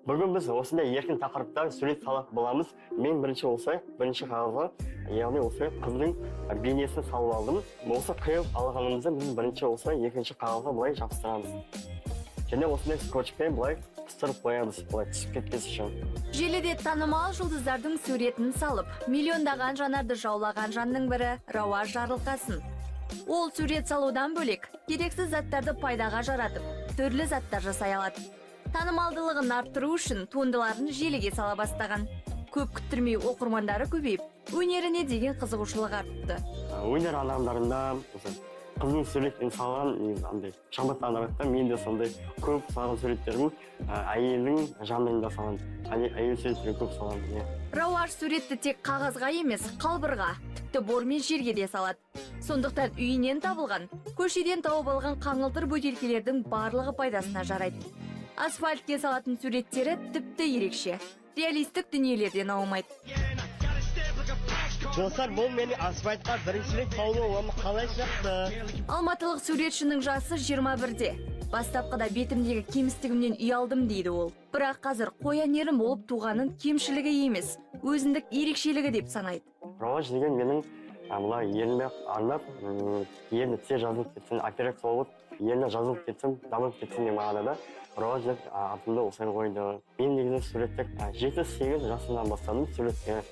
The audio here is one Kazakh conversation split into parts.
Бүгін біз осындай еркін тақырыпта сурет салып боламыз. Мен бірінші қағазға, яғни осы қыздың бейнесін салып алдым. Осы қиып алғанымызды біз бірінші екінші қағазға былай жабыстырамыз. Және осындай скотчпен былай қыстырып қоямыз, былай түсіп кетпес үшін. Желіде танымал жұлдыздардың суретін салып, миллиондаған жанарды жаулаған жанның бірі Рауаш Жарылқасын. Ол сурет салудан бөлек, керексіз заттарды пайдаға жаратып, түрлі заттар жасай алады. Танымалдылығын арттыру үшін туындыларын желіге сала бастаған. Көп күттірмей оқырмандары көбейіп, өнеріне деген қызығушылық артты. Өнер адамдарында қыздың суретін салған, шабыттандырады. Мен де сондай көп салған суреттерім әйелдің жанында салған. Әйел суреттерін көп салған. Рауаш суретті тек қағазға емес, қалбырға, тіпті бор мен жерге де салады. Сондықтан үйінен табылған, көшеден тауып алған қаңылтыр бөтелкелердің барлығы пайдасына жарайды. Асфальтке салатын суреттері тіпті ерекше. Реалистік дүниелерден аумайды. Достар, бұл мені асфальтқа біріншілік қаулы қалай шықты? Алматылық суретшінің жасы 21-де. Бастапқыда бетімдегі кемістігімнен ұялдым дейді ол. Бірақ қазір қоянерім болып туғанын кемшілігі емес, өзіндік ерекшелігі деп санайды. Рауаш деген менің еліме арнап, еліне тез жазылып кетсін, операция болып, еліне жазылып кетсін, дамып кетсін деп мағынада. Рауаш деп атымды осылай қойды. Мен негізі суреттік 7-8 жасымнан бастадым суретке.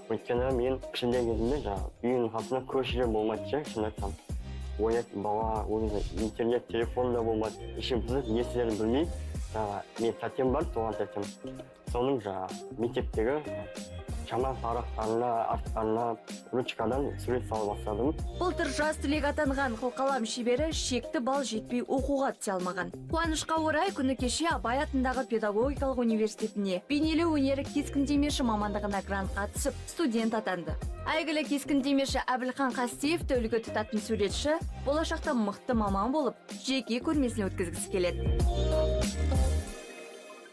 Өйткені мен кішкентай кезімде үйінің қасында көшеде болмайды, шын айтсам. Ойнап бала, интернет, телефон да болмайды. Ішім бұзып, естерін білмей, мен тәтем бар, туған тәтем. Соның мектептегі жаман парақтарына, арттарына, ручкадан сурет салып бастадым. Былтыр жас түлек атанған қылқалам шебері шекті бал жетпей оқуға түсе алмаған. Қуанышқа орай күні кеше Абай атындағы педагогикалық университетіне бейнелеу өнері кескіндемеші мамандығына грантқа түсіп, студент атанды. Әйгілі кескіндемеші Әбілхан Қастеевті үлгі тұтатын суретші болашақта мықты маман болып, жеке көрмесін өткізгісі келеді.